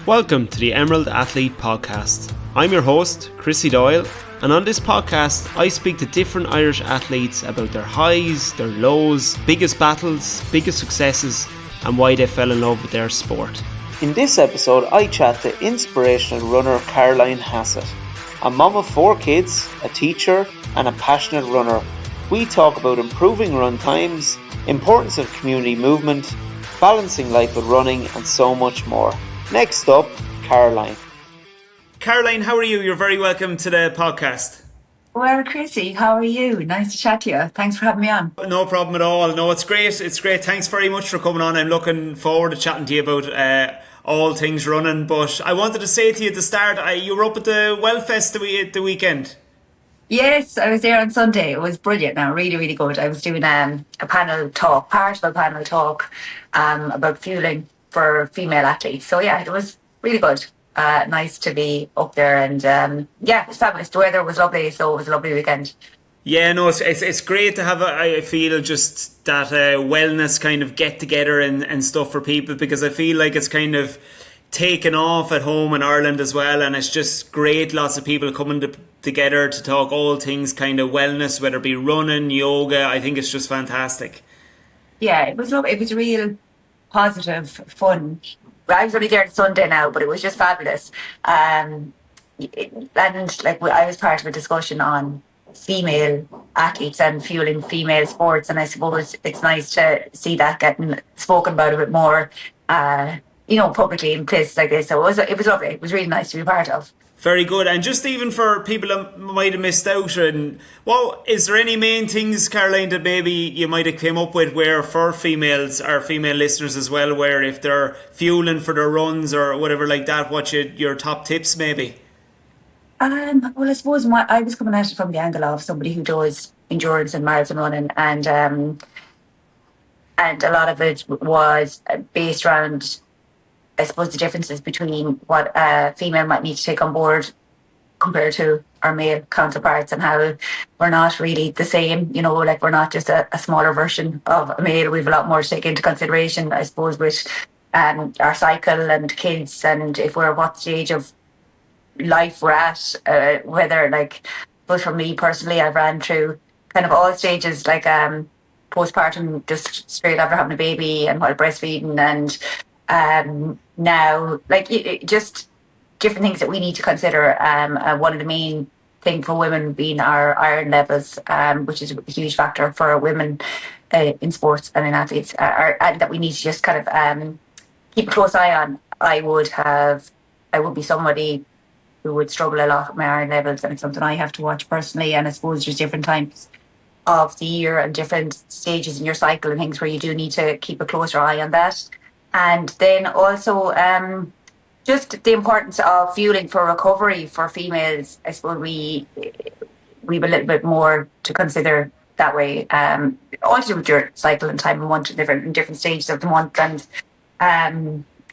Welcome to the Emerald Athlete podcast. I'm your host, Chrissy Doyle, and on this podcast I speak to different Irish athletes about their highs, their lows, biggest battles, biggest successes, and why they fell in love with their sport. In this episode I chat to inspirational runner Caroline Hassett. A mum of 4 kids, a teacher and a passionate runner. We talk about improving run times, importance of community movement, balancing life with running and so much more. Next up, Caroline. Caroline, how are you? You're very welcome to the podcast. Well, Chrissy, how are you? Nice to chat to you. Thanks for having me on. No problem at all. No, it's great. It's great. Thanks very much for coming on. I'm looking forward to chatting to you about all things running. But I wanted to say to you at the start, you were up at the Wellfest the weekend. Yes, I was there on Sunday. It was brilliant. Now, really, really good. I was doing a panel talk, part of a panel talk about fueling for female athletes. So yeah, it was really good. Nice to be up there, and it was fabulous. The weather was lovely, so it was a lovely weekend. Yeah, no, it's great to have I feel just that wellness kind of get together and stuff for people, because I feel like it's kind of taken off at home in Ireland as well, and it's just great. Lots of people coming together to talk all things kind of wellness, whether it be running, yoga. I think it's just fantastic. Yeah, it was lovely. It was real positive, fun. I was only there on Sunday now, but it was just fabulous. And like I was part of a discussion on female athletes and fueling female sports, and I suppose it's nice to see that getting spoken about a bit more, publicly in places like this. So it was lovely. It was really nice to be part of. Very good. And just even for people that might have missed out, and is there any main things, Caroline, that maybe you might have came up with where for females or female listeners as well, where if they're fueling for their runs or whatever like that, what your top tips maybe? Well, I suppose I was coming at it from the angle of somebody who does endurance and marathon running, and a lot of it was based around, I suppose, the differences between what a female might need to take on board compared to our male counterparts, and how we're not really the same. Like we're not just a smaller version of a male. We have a lot more to take into consideration, I suppose, with our cycle and kids, and if we're what stage of life we're at, but for me personally, I've ran through kind of all stages, like postpartum, just straight after having a baby, and while breastfeeding, and now, just different things that we need to consider. One of the main thing for women being our iron levels, which is a huge factor for women in sports and in athletes, and that we need to just kind of keep a close eye on. I would be somebody who would struggle a lot with my iron levels, and it's something I have to watch personally. And I suppose there's different times of the year and different stages in your cycle and things where you do need to keep a closer eye on that. And then also just the importance of fueling for recovery for females. I suppose we have a little bit more to consider that way. All to do with your cycle and time of month, different stages of the month. And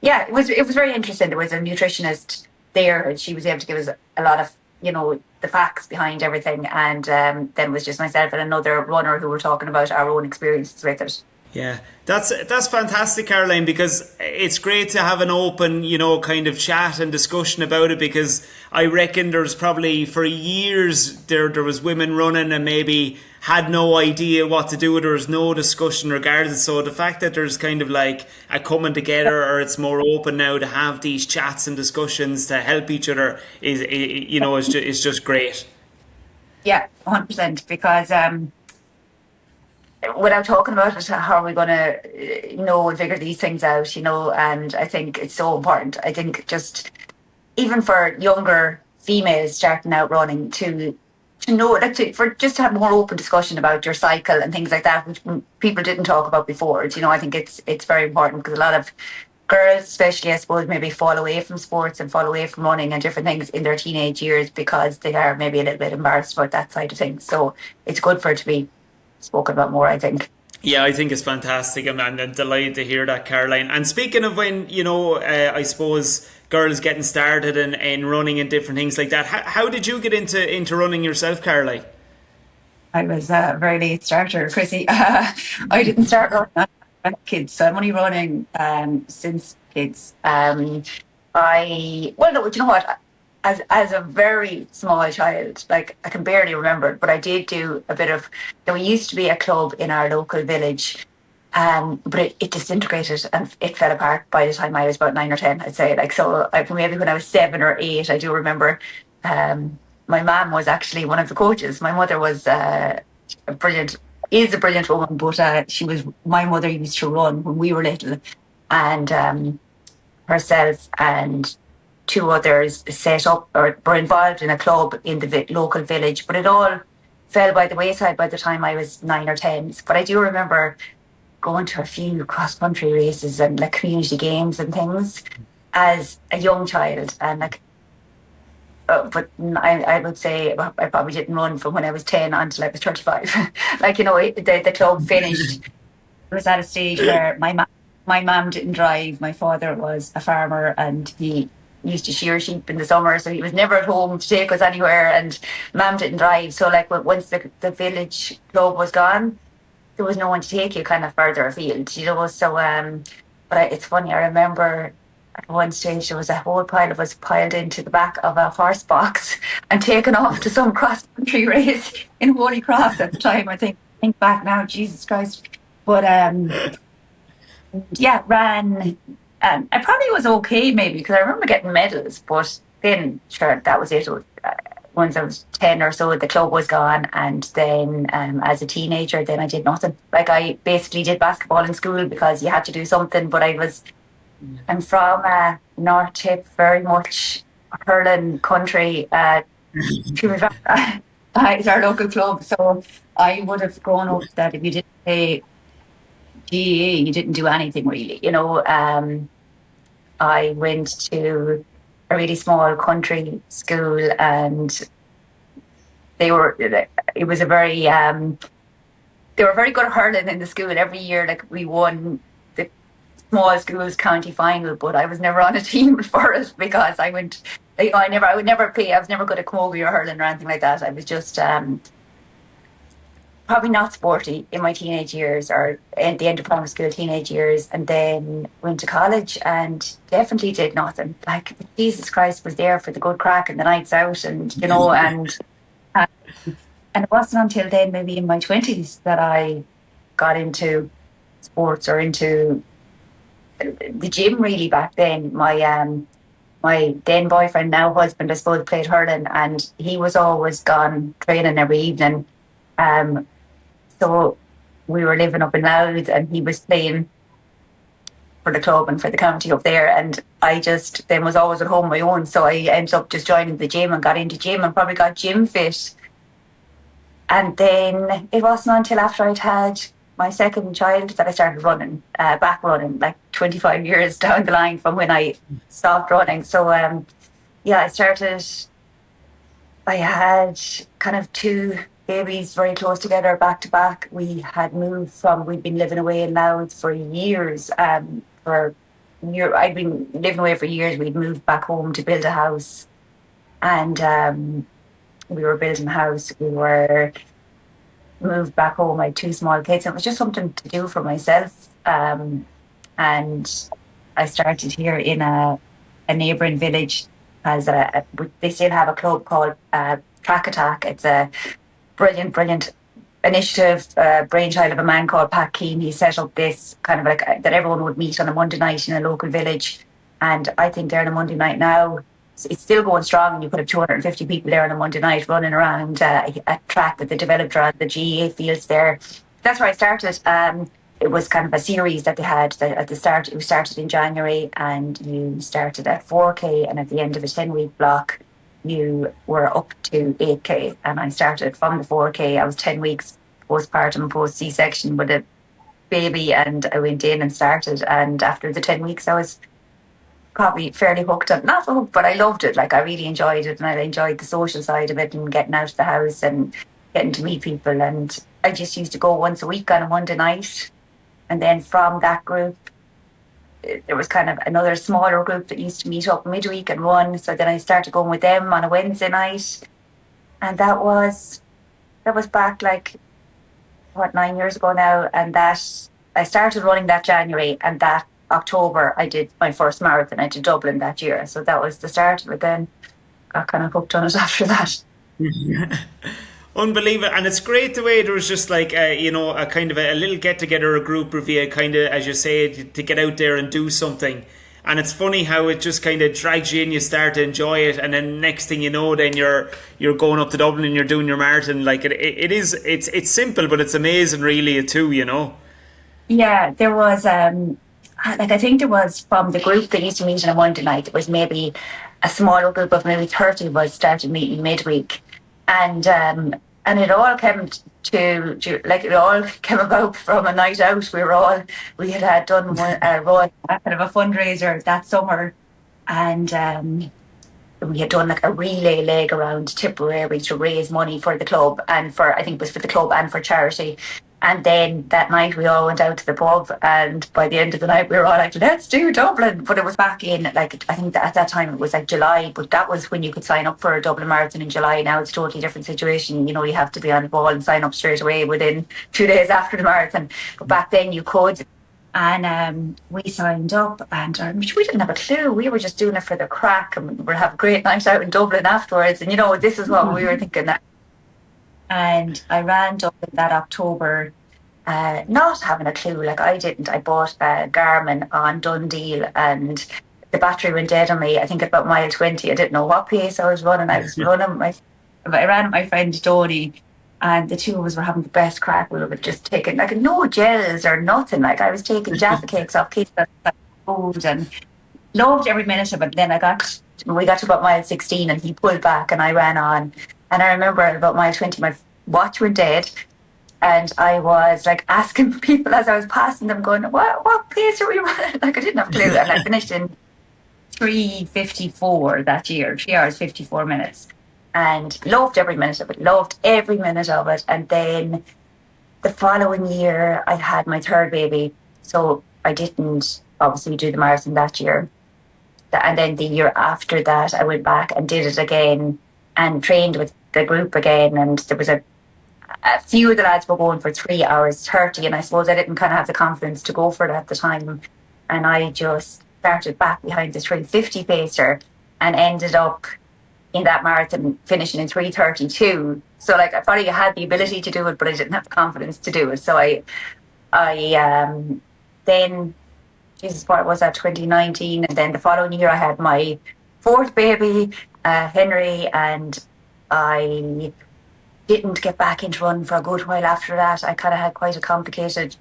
it was very interesting. There was a nutritionist there, and she was able to give us a lot of the facts behind everything. And then it was just myself and another runner who were talking about our own experiences with it. Yeah, that's fantastic, Caroline, because it's great to have an open, kind of chat and discussion about it, because I reckon there's probably for years there was women running and maybe had no idea what to do. There was no discussion regarding. So the fact that there's kind of like a coming together, or it's more open now to have these chats and discussions to help each other is just great. Yeah, 100%, because without talking about it, how are we going to figure these things out, and I think it's so important. I think just even for younger females starting out running to know, just to have more open discussion about your cycle and things like that, which people didn't talk about before. I think it's very important, because a lot of girls especially, I suppose, maybe fall away from sports and fall away from running and different things in their teenage years because they are maybe a little bit embarrassed about that side of things. So it's good for it to be spoken about more, I think. Yeah, I think it's fantastic, and I'm delighted to hear that, Caroline. And speaking of when, I suppose girls getting started in running and different things like that, how did you get into running yourself, Caroline? I was a very late starter, Chrissy. I didn't start running kids, so I'm only running since kids. Well, no, do you know what? As a very small child, like I can barely remember it, but I did do a bit of. There used to be a club in our local village, but it disintegrated and it fell apart by the time I was about 9 or 10. I'd say, like, so. Maybe when I was 7 or 8, I do remember. My mum was actually one of the coaches. My mother was a brilliant, is a brilliant woman, but she was. My mother used to run when we were little, and herself and two others set up or were involved in a club in the local village, but it all fell by the wayside by the time I was 9 or 10. But I do remember going to a few cross country races and like community games and things as a young child, and like. But I would say I probably didn't run from when I was 10 until I was 35. Like, the club finished. It was at a stage where my mum didn't drive. My father was a farmer and he used to shear sheep in the summer, so he was never at home to take us anywhere. And mum didn't drive, so like once the village club was gone, there was no one to take you kind of further afield, So, it's funny. I remember at one stage there was a whole pile of us piled into the back of a horse box and taken off to some cross country race in Holy Cross at the time. Think back now, Jesus Christ. But yeah, ran. I probably was okay, maybe, because I remember getting medals. But then, sure, that was it. Once I was 10 or so, the club was gone. And then as a teenager, then I did nothing. Like, I basically did basketball in school because you had to do something. But I'm from North Tip, very much hurling country. It's our local club. So I would have grown up that if you didn't play GAA, you didn't do anything really. I went to a really small country school, and it was a very they were very good at hurling in the school. Every year, like, we won the small schools county final, but I was never on a team for it because I would never play. I was never good at camogie or hurling or anything like that. I was just probably not sporty in my teenage years or at the end of primary school teenage years, and then went to college and definitely did nothing. Like, Jesus Christ was there for the good crack and the nights out, and and it wasn't until then, maybe in my 20s, that I got into sports or into the gym really. Back then, my then boyfriend, now husband, I suppose, played hurling, and he was always gone training every evening. So we were living up in Louth, and he was playing for the club and for the county up there, and I just then was always at home on my own. So I ended up just joining the gym and got into gym and probably got gym fit. And then it wasn't until after I'd had my second child that I started running, back running, like 25 years down the line from when I stopped running. So I had kind of two babies very close together, back to back. We'd been living away in Louth for years. I'd been living away for years. We'd moved back home to build a house, and we were building a house. We were moved back home. I had two small kids. It was just something to do for myself. And I started here in a neighbouring village, as they still have a club called Track Attack. It's a brilliant initiative, brainchild of a man called Pat Keane. He set up this kind of like that everyone would meet on a Monday night in a local village. And I think they're on a Monday night now. It's still going strong, and you could have 250 people there on a Monday night running around a track that they developed around the GAA fields there. That's where I started. It was kind of a series that they had at the start. It started in January, and you started at 4K, and at the end of a 10-week block, you were up to 8K. And I started from the 4K. I was 10 weeks postpartum, post C-section with a baby, and I went in and started. And after the 10 weeks, I was probably fairly hooked on, not hooked, but I loved it. Like, I really enjoyed it, and I enjoyed the social side of it and getting out of the house and getting to meet people. And I just used to go once a week on a Monday night. And then from that group, there was kind of another smaller group that used to meet up midweek and run. So then I started going with them on a Wednesday night. And that was back like, 9 years ago now. And that I started running that January, and that October, I did my first marathon. I did Dublin that year. So that was the start of it then. Got kind of hooked on it after that. Unbelievable, and it's great the way there was just like a kind of a little get together, a group review, kind of as you say, to get out there and do something. And it's funny how it just kind of drags you in. You start to enjoy it, and then next thing you know, then you're going up to Dublin and you're doing your marathon. Like it's simple, but it's amazing, really, too. Yeah, there was I think there was from the group that used to meet on a Monday night, it was maybe a smaller group of maybe 30 was started meeting midweek. And it all came like it all came about from a night out. We had done one run, kind of a fundraiser that summer, and we had done like a relay leg around Tipperary to raise money for the club and I think it was for the club and for charity. And then that night we all went out to the pub, and by the end of the night we were all like, let's do Dublin. But it was back in, like, I think that at that time it was like July, but that was when you could sign up for a Dublin Marathon in July. Now it's a totally different situation. You have to be on the ball and sign up straight away within 2 days after the marathon. But back then you could. And we signed up, and we didn't have a clue. We were just doing it for the crack, and we'll have a great night out in Dublin afterwards. And, this is what we were thinking. And I ran Dublin that October, not having a clue. Like, I didn't. I bought a Garmin on Dundee, and the battery went dead on me. I think at about mile 20. I didn't know what pace I was running. I was running. I ran with my friend Donnie, and the two of us were having the best crack. We were just taking, like, no gels or nothing. Like, I was taking Jaffa cakes off kids food and loved every minute of it. Then we got to about mile 16, and he pulled back, and I ran on. And I remember at about mile 20, my watch went dead. And I was like asking people as I was passing them, going, what pace are we running? Like, I didn't have a clue. And I finished in 3:54 that year, 3 hours, 54 minutes. And loved every minute of it. And then the following year, I had my third baby. So I didn't obviously do the marathon that year. And then the year after that, I went back and did it again and trained with the group again. And there was a few of the lads were going for 3 hours 30, and I suppose I didn't kind of have the confidence to go for it at the time. And I just started back behind the 350 pacer and ended up in that marathon finishing in 3:32. So, like, I probably had the ability to do it, but I didn't have the confidence to do it. So I then, Jesus, what was that, 2019? And then the following year I had my fourth baby, Henry, and I didn't get back into running for a good while after that. I kind of had quite a complicated,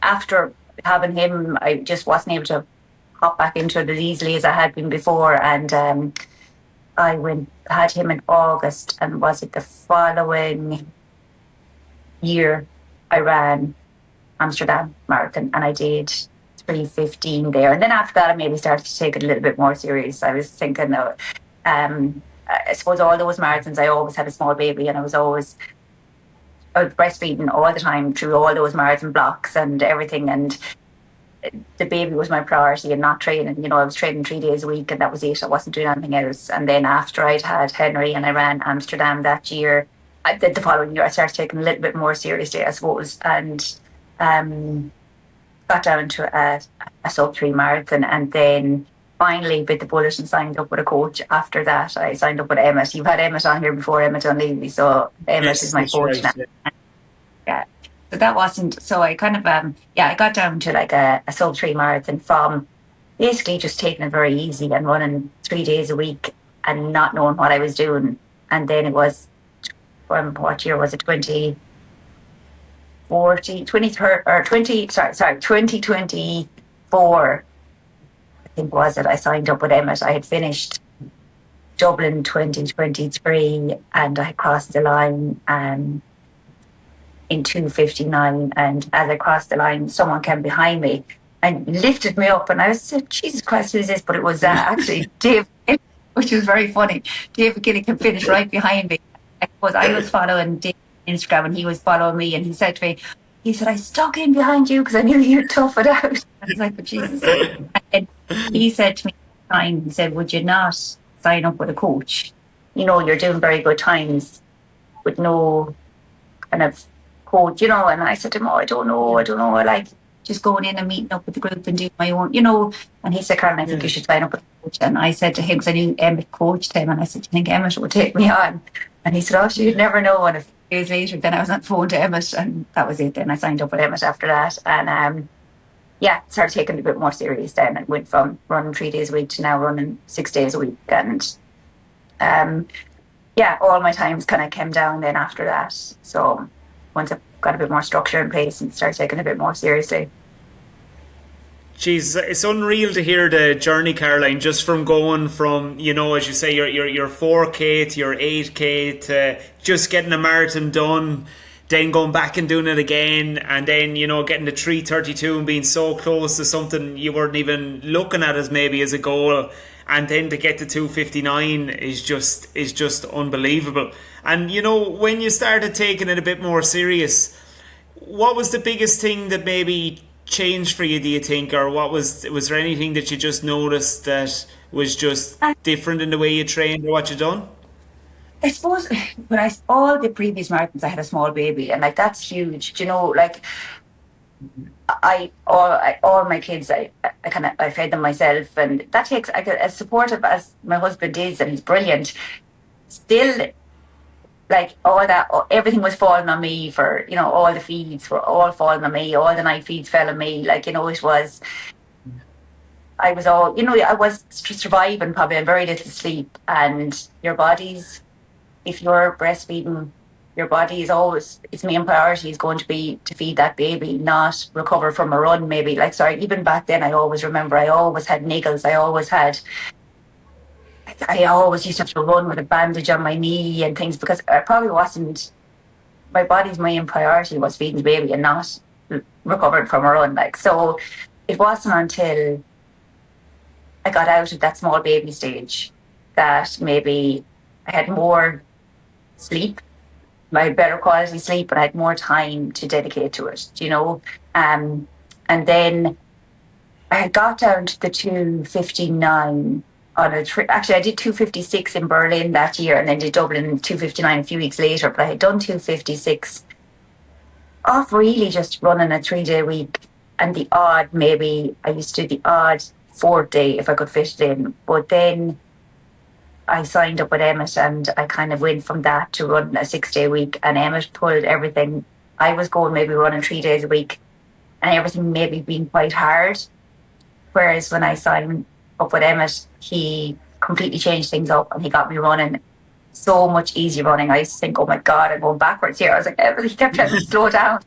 after having him, I just wasn't able to hop back into it as easily as I had been before. And I had him in August, and was it the following year I ran Amsterdam Marathon, and I did 3:15 there. And then after that, I maybe started to take it a little bit more serious. I was thinking, I suppose all those marathons, I always had a small baby, and I was breastfeeding all the time through all those marathon blocks and everything. And the baby was my priority, and not training. I was training 3 days a week, and that was it. I wasn't doing anything else. And then after I'd had Henry and I ran Amsterdam that year, the following year, I started taking a little bit more seriously, I suppose, and got down to a sub-3 marathon. And then finally bit the bullet and signed up with a coach after that. I signed up with Emmett. You've had Emmett on here before, Emmett O'Leary, so Emmett is my coach now. Yeah. So that wasn't, so I kind of, I got down to like a sub-3 marathon from basically just taking it very easy and running 3 days a week and not knowing what I was doing. And then it was, what year was it, 2024, I think was it, I signed up with Emmett. I had finished Dublin 2023, and I crossed the line in 2:59, and as I crossed the line, someone came behind me and lifted me up, and I was like, Jesus Christ, who's this? But it was actually Dave, which was very funny. David Gilligan finished right behind me. I was following Dave on Instagram, and he was following me, and he said to me, I stuck in behind you because I knew you'd tough it out. I was like, but Jesus. And he said to me, he said, would you not sign up with a coach? You're doing very good times with no kind of coach, and I said to him, I don't know, like, just going in and meeting up with the group and doing my own, you know. And he said, Caroline, I think you should sign up with a coach. And I said to him, because I knew Emmett coached him, and I said, do you think Emmett would take me on? And he said, oh, you'd never know. And a few days later, then I was on the phone to Emmett, and that was it. Then I signed up with Emmett after that. And started taking it a bit more serious then, and went from running 3 days a week to now running 6 days a week. And all my times kind of came down then after that. So once I got a bit more structure in place and started taking it a bit more seriously. Jeez, it's unreal to hear the journey, Caroline, just from going from, you know, as you say, your 4K to your 8K to just getting a marathon done, then going back and doing it again, and then, you know, getting to 3:32 and being so close to something you weren't even looking at as maybe as a goal, and then to get to 2:59 is just unbelievable. And, you know, when you started taking it a bit more serious, what was the biggest thing that maybe changed for you, do you think? Or was there anything that you just noticed that was just different in the way you trained or what you done? I suppose when all the previous marathons, I had a small baby, and like that's huge. You know, like all my kids, I fed them myself, and that takes as supportive as my husband is, and he's brilliant. Still, like everything was falling on me for, you know, all the feeds were all falling on me, all the night feeds fell on me. Like, you know, I was surviving probably on very little sleep, and if you're breastfeeding, your body is always, its main priority is going to be to feed that baby, not recover from a run maybe. Even back then I always remember I always had niggles. I always used to have to run with a bandage on my knee and things, because I probably wasn't, my body's main priority was feeding the baby and not recovering from a run. So it wasn't until I got out of that small baby stage that maybe I had more sleep, my better quality sleep, and I had more time to dedicate to it, you know. And then I had got down to the 2:59 on a trip. Actually, I did 2:56 in Berlin that year, and then did Dublin in 2:59 a few weeks later. But I had done 2:56 off really just running a 3-day week, and I used to do the odd 4th day if I could fit it in. But then I signed up with Emmett, and I kind of went from that to running a 6-day week, and Emmett pulled everything. I was going maybe running 3 days a week, and everything maybe being quite hard. Whereas when I signed up with Emmett, he completely changed things up, and he got me running so much easier running. I used to think, oh my God, I'm going backwards here. I was like, he kept trying to slow down.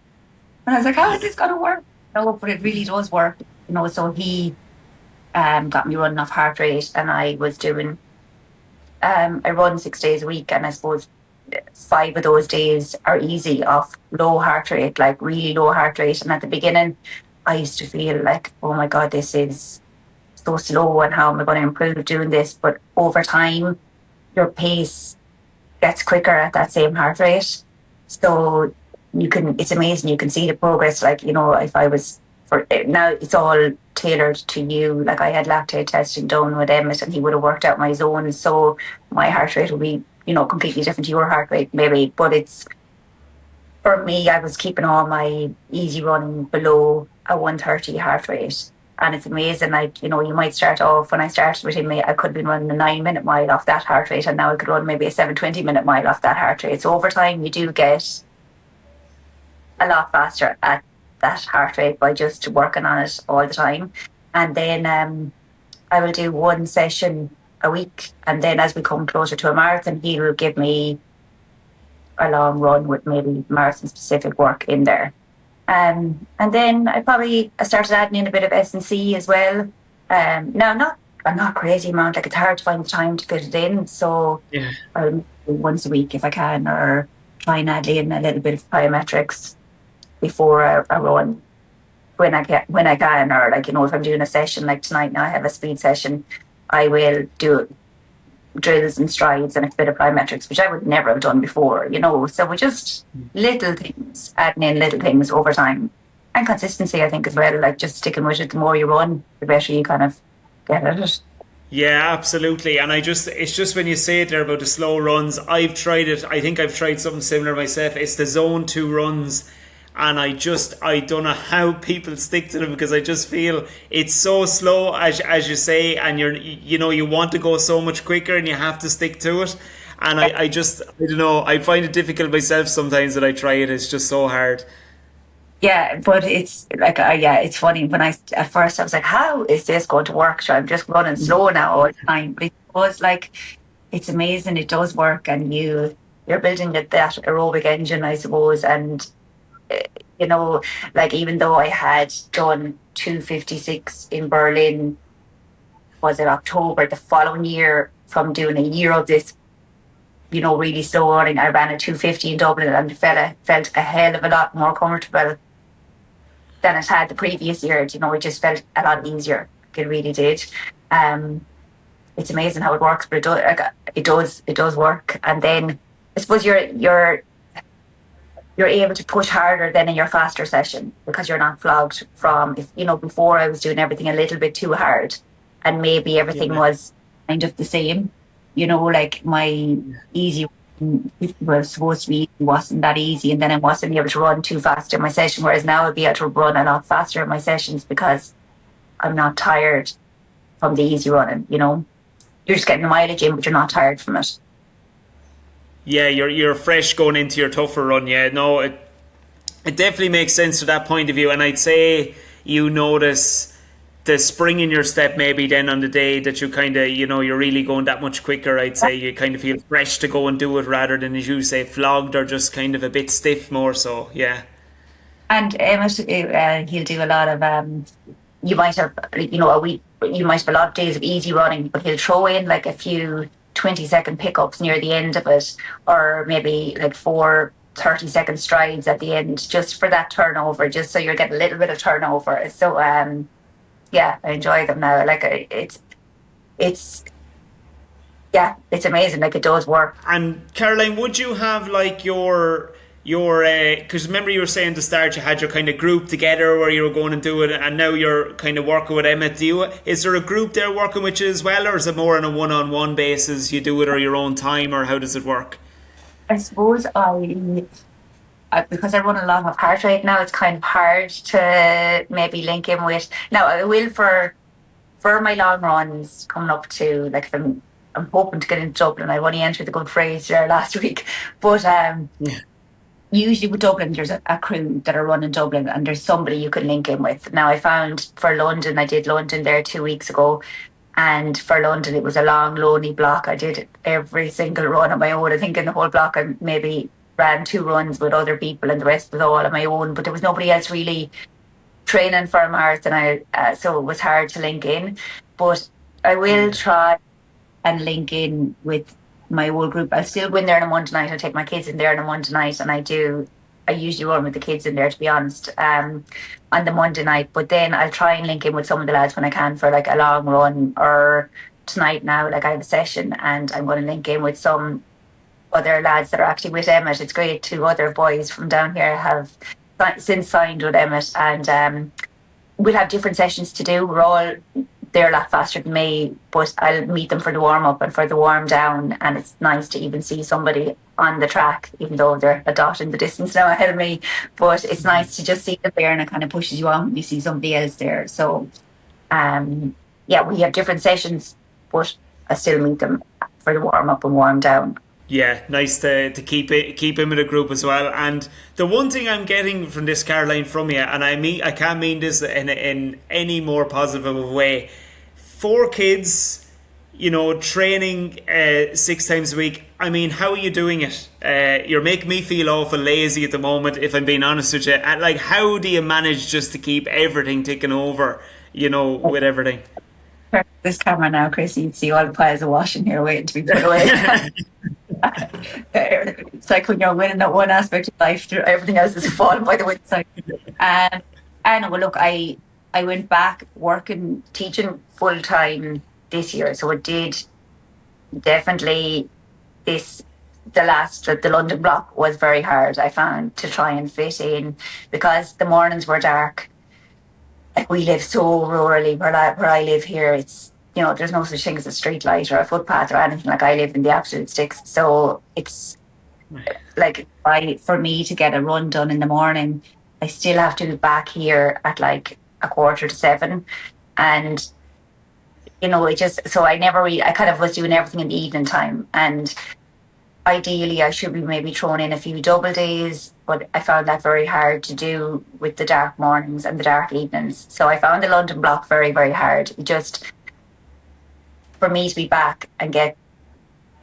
And I was like, how is this going to work? No, but it really does work. You know, so he got me running off heart rate, and I was doing, I run 6 days a week, and I suppose 5 of those days are easy off low heart rate, like really low heart rate. And at the beginning, I used to feel like, oh my God, this is so slow, and how am I going to improve doing this? But over time, your pace gets quicker at that same heart rate. So it's amazing. You can see the progress. Like, you know, now it's all tailored to you. Like I had lactate testing done with Emmett, and he would have worked out my zones. So my heart rate will be, you know, completely different to your heart rate maybe. But for me, I was keeping all my easy running below a 130 heart rate. And it's amazing, like, you know, you might start off, when I started with him, I could have been running a 9-minute mile off that heart rate, and now I could run maybe a 7:20-minute mile off that heart rate. So over time, you do get a lot faster at that heart rate by just working on it all the time. And then I will do one session a week, and then as we come closer to a marathon, he will give me a long run with maybe marathon-specific work in there. And then I started adding in a bit of S&C as well. Now, I'm not crazy amount, like it's hard to find the time to fit it in. So I'll do once a week if I can, or try and add in a little bit of plyometrics before a run when I can, or like, you know, if I'm doing a session like tonight, now I have a speed session, I will do drills and strides and a bit of plyometrics, which I would never have done before, you know. So we just little things, adding in little things over time, and consistency, I think, as well. Like just sticking with it. The more you run, the better you kind of get at it. Yeah, absolutely. And it's just when you say it there about the slow runs, I've tried it. I think I've tried something similar myself. It's the zone 2 runs. and I don't know how people stick to them, because I just feel it's so slow, as you say, and you want to go so much quicker, and you have to stick to it. And I don't know, I find it difficult myself sometimes that I try it. It's just so hard. Yeah, but it's like, yeah, it's funny. When at first I was like, how is this going to work? So I'm just running slow now all the time. But it was like, it's amazing. It does work, and you're building that aerobic engine, I suppose. And uh, you know, like, even though I had done 2:56 in Berlin, was it October the following year, from doing a year of this, really slow running, I ran a 2:50 in Dublin, and felt a hell of a lot more comfortable than it had the previous year. It just felt a lot easier. It really did. Um, it's amazing how it works, but it does work. And then I suppose you're able to push harder than in your faster session, because you're not flogged from, if before I was doing everything a little bit too hard, and maybe everything Yeah. was kind of the same. Like my easy, it was supposed to be, wasn't that easy, and then I wasn't able to run too fast in my session, whereas now I'll be able to run a lot faster in my sessions, because I'm not tired from the easy running. You're just getting the mileage in, but you're not tired from it. Yeah, you're fresh going into your tougher run. Yeah, no, it definitely makes sense to that point of view. And I'd say you notice the spring in your step maybe then on the day that you kind of, you're really going that much quicker. I'd say you kind of feel fresh to go and do it, rather than, as you say, flogged or just kind of a bit stiff more so. Yeah. And Emmett, he'll do a lot of, you might have, a week, you might have a lot of days of easy running, but he'll throw in like a few 20-second pickups near the end of it, or maybe like 4 30-second strides at the end, just for that turnover, just so you're getting a little bit of turnover. So, yeah, I enjoy them now. Like, it's, yeah, it's amazing. Like, it does work. And Caroline, would you have like your because remember you were saying at the start you had your kind of group together where you were going and do it, and now you're kind of working with Emmett. Is there a group there working with you as well, or is it more on a one-on-one basis you do it, or your own time, or how does it work? I suppose because I run a lot of heart rate now, it's kind of hard to maybe link in with. Now I will for my long runs coming up to, like, if I'm hoping to get into Dublin. I've only entered the Good Phrase there last week, but Yeah. usually with Dublin, there's a crew that are running Dublin, and there's somebody you can link in with. Now I found for London, I did London there 2 weeks ago, and for London it was a long, lonely block. I did every single run on my own. I think in the whole block I maybe ran 2 runs with other people, and the rest was all on my own. But there was nobody else really training for a marathon. So it was hard to link in. But I will try and link in with my whole group. I'll still go in there on a Monday night. I'll take my kids in there on a Monday night, and I usually run with the kids in there, to be honest, on the Monday night. But then I'll try and link in with some of the lads when I can for like a long run. Or tonight now, like, I have a session, and I'm going to link in with some other lads that are actually with Emmett. It's great. 2 other boys from down here have since signed with Emmett, and we'll have different sessions to do. They're a lot faster than me, but I'll meet them for the warm up and for the warm down. And it's nice to even see somebody on the track, even though they're a dot in the distance now ahead of me. But it's nice to just see them there, and it kind of pushes you on when you see somebody else there. So, yeah, we have different sessions, but I still meet them for the warm up and warm down. Yeah, nice to keep him in a group as well. And the one thing I'm getting from this, Caroline, from you, and I can't mean this in any more positive of a way. 4 kids, training 6 times a week. I mean, how are you doing it? You're making me feel awful lazy at the moment, if I'm being honest with you. And, like, how do you manage just to keep everything ticking over, with everything? This camera now, Chris, you'd see all the piles of washing here waiting to be put away. It's like when you're winning that one aspect of life, everything else is falling by the wayside. And well, look, I went back working, teaching full time this year, so it did definitely the London block was very hard. I found, to try and fit in, because the mornings were dark. Like, we live so rurally where I live here. It's, there's no such thing as a street light or a footpath or anything. Like, I live in the absolute sticks. So it's like, for me to get a run done in the morning, I still have to be back here at like 6:45. And, it just, so I never really, I kind of was doing everything in the evening time. And ideally, I should be maybe throwing in a few double days, but I found that very hard to do with the dark mornings and the dark evenings. So I found the London block very, very hard. Just for me to be back and get,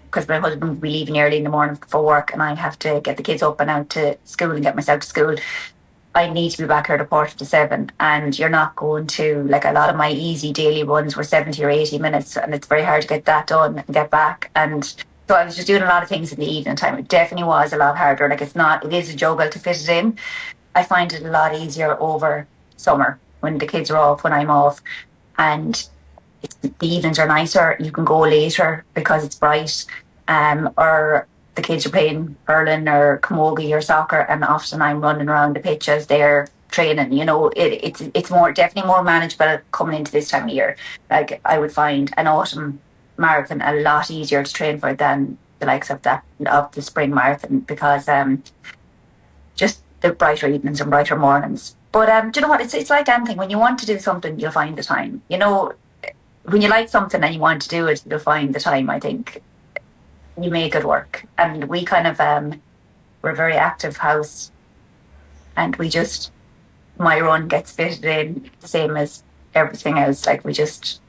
because my husband will be leaving early in the morning for work and I have to get the kids up and out to school and get myself to school. I need to be back here at 7:15, and you're not going to, like, a lot of my easy daily runs were 70 or 80 minutes, and it's very hard to get that done and get back. And so I was just doing a lot of things in the evening time. It definitely was a lot harder. Like, it is a juggle to fit it in. I find it a lot easier over summer when the kids are off, when I'm off, and the evenings are nicer. You can go later because it's bright, or the kids are playing hurling or camogie or soccer, and often I'm running around the pitch as they're training. It's definitely more manageable coming into this time of year. Like, I would find an autumn marathon a lot easier to train for than the likes of the spring marathon, because just the brighter evenings and brighter mornings. But do you know what? It's like anything. When you want to do something, you'll find the time. When you like something and you want to do it, you'll find the time. I think you make it work. And we kind of we're a very active house, and my run gets fitted in the same as everything else. Like, we just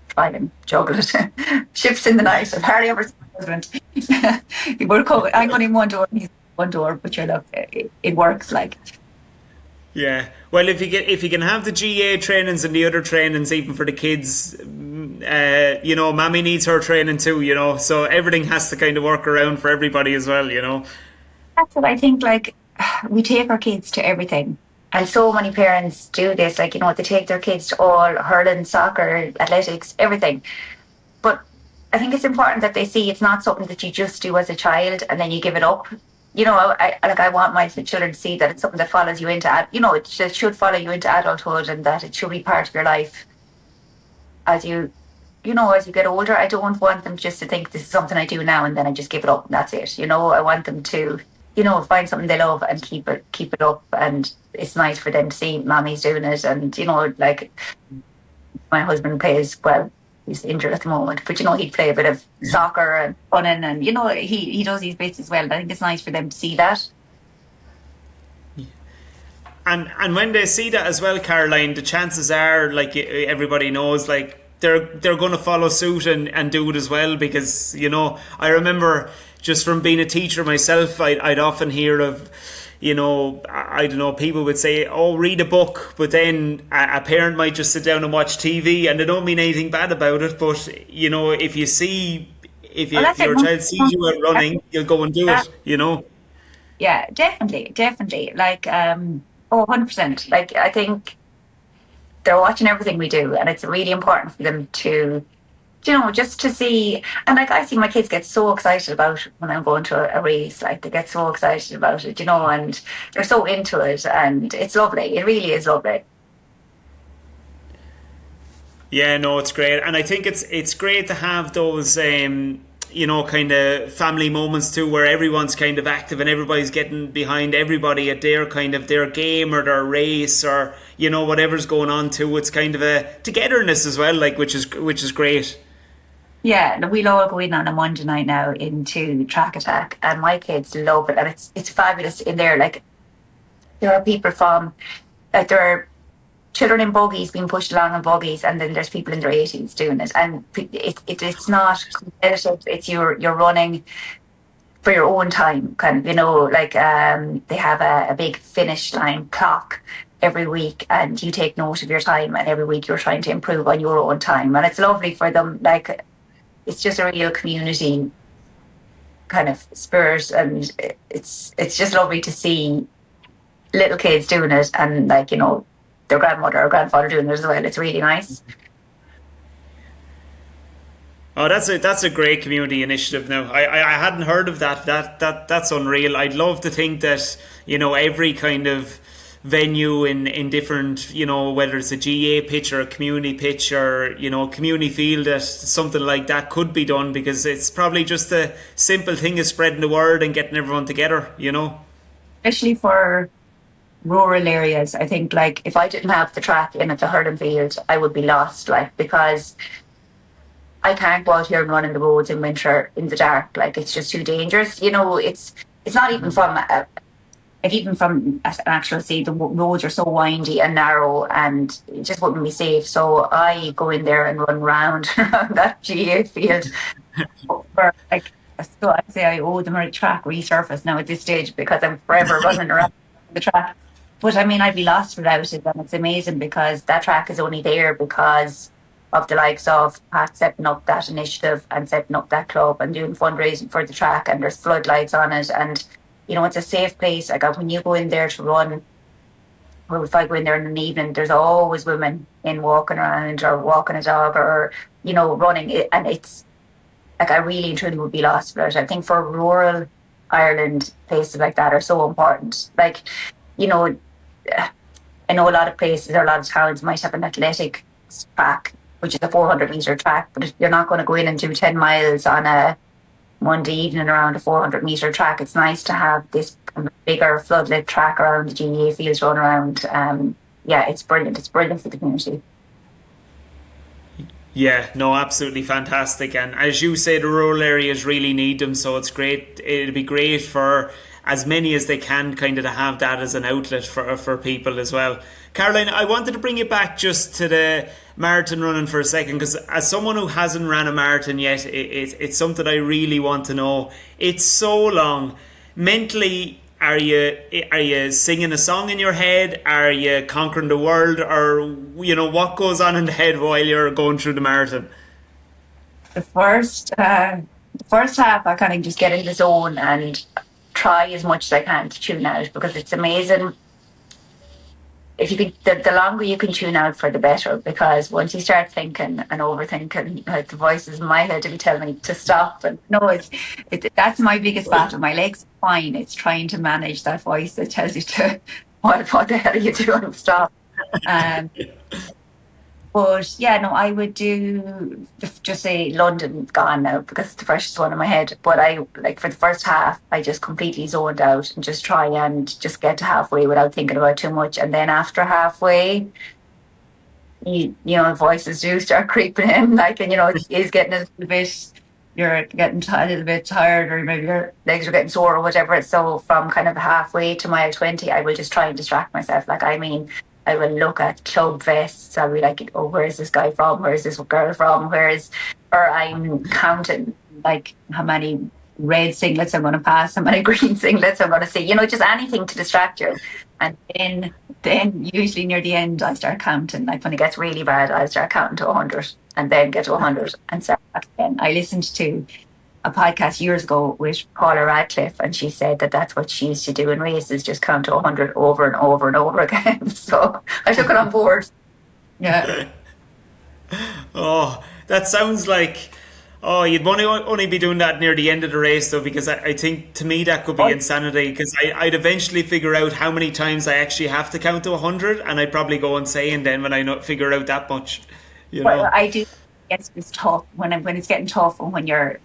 try and juggle it. Shifts in the night. I've hardly ever seen my husband. I'm only one door, but you're it works. Like, yeah. Well, if you can have the GA trainings and the other trainings, even for the kids, Mammy needs her training too. So everything has to kind of work around for everybody as well. That's what I think. Like, we take our kids to everything, and so many parents do this. Like, they take their kids to all hurling, soccer, athletics, everything. But I think it's important that they see it's not something that you just do as a child and then you give it up. I want my children to see that it's something that follows you into, it should follow you into adulthood, and that it should be part of your life as you get older. I don't want them just to think this is something I do now and then I just give it up and that's it. I want them to, find something they love and keep it up. And it's nice for them to see mommy's doing it. And, like, my husband plays, well, he's injured at the moment, but he'd play a bit of soccer and running, and he does these bits as well. And I think it's nice for them to see that. And when they see that as well, Caroline, the chances are, like everybody knows, like they're going to follow suit and do it as well. Because I remember just from being a teacher myself, I'd often hear of, I don't know, people would say, oh, read a book, but then a parent might just sit down and watch TV, and they don't mean anything bad about it. But if your child sees you out running, you'll go and do it. Yeah, definitely. Like, 100%. Like, I think they're watching everything we do, and it's really important for them to, just to see. And like, I see my kids get so excited about when I'm going to a race. Like, they get so excited about it, and they're so into it, and it's lovely. It really is lovely. Yeah, no, it's great, and I think it's great to have those kind of family moments too, where everyone's kind of active and everybody's getting behind everybody at their kind of their game or their race, or whatever's going on too. It's kind of a togetherness as well, like, which is great. Yeah, we'll all go in on a Monday night now into Track Attack, and my kids love it, and it's fabulous in there. Like, there are people from, like, there are children in buggies being pushed along in buggies, and then there's people in their 80s doing it, and it's not competitive. It's you're running for your own time, kind of, like, they have a big finish line clock every week, and you take note of your time, and every week you're trying to improve on your own time, and it's lovely for them. Like, it's just a real community kind of spirit, and it's just lovely to see little kids doing it, and, like, their grandmother or grandfather doing it as well. It's really nice. Oh, that's a great community initiative. Now, I hadn't heard of that. That's unreal. I'd love to think that every kind of venue in different, whether it's a GA pitch or a community pitch or community field, that something like that could be done, because it's probably just a simple thing of spreading the word and getting everyone together. Especially for rural areas, I think, like, if I didn't have the track in at the hurling field, I would be lost, like, because I can't go out here and run in the roads in winter in the dark. Like, it's just too dangerous. It's not even from like, even from an actual sea, the roads are so windy and narrow, and it just wouldn't be safe. So I go in there and run round around that GA field for, like, so I'd say I owe them a track resurface now at this stage, because I'm forever running around the track. But I mean, I'd be lost without it, and it's amazing because that track is only there because of the likes of Pat setting up that initiative and setting up that club and doing fundraising for the track, and there's floodlights on it, and it's a safe place. Like, when you go in there to run, or if I go in there in an evening, there's always women in walking around or walking a dog or running it, and it's like, I really and truly would be lost without it. I think for rural Ireland, places like that are so important. Like, I know a lot of places or a lot of towns might have an athletic track, which is a 400-metre track, but you're not going to go in and do 10 miles on a Monday evening around a 400-metre track. It's nice to have this kind of bigger floodlit track around the GAA fields run around. It's brilliant. It's brilliant for the community. Yeah, no, absolutely fantastic. And as you say, the rural areas really need them, so it's great. It'd be great for as many as they can, kind of, to have that as an outlet for people as well. Caroline, I wanted to bring you back just to the marathon running for a second, because as someone who hasn't ran a marathon yet, it's something I really want to know. It's so long. Mentally, are you singing a song in your head? Are you conquering the world? Or, what goes on in the head while you're going through the marathon? The first half, I kind of just get in the zone and try as much as I can to tune out, because it's amazing. If you can, the longer you can tune out, for the better, because once you start thinking and overthinking, like, the voices in my head will be telling me to stop. And no, that's my biggest battle. My legs are fine. It's trying to manage that voice that tells you to what the hell are you doing? Stop. But yeah, no, I would just say London gone now, because it's the freshest one in my head. But for the first half, I just completely zoned out and just try and just get to halfway without thinking about too much. And then after halfway, voices do start creeping in, like, and it is getting a little bit, you're getting a little bit tired, or maybe your legs are getting sore or whatever. So from kind of halfway to mile 20, I will just try and distract myself. Like, I mean, I will look at club vests. I'll be like, oh, where is this guy from? Where is this girl from? Or I'm counting, like, how many red singlets I'm going to pass, how many green singlets I'm going to see, just anything to distract you. And then usually near the end, I start counting. Like, when it gets really bad, I'll start counting to 100 and then get to 100 and start back again. I listened to a podcast years ago with Paula Radcliffe, and she said that that's what she used to do in races, just count to 100 over and over and over again. So I took it on board. Yeah. Oh, that sounds like, you'd only be doing that near the end of the race, though, because I think, to me, that could be insanity, because I'd eventually figure out how many times I actually have to count to 100, and I'd probably go insane then when I figure out that much. Well, I do. It's tough when it's getting tough, and when you're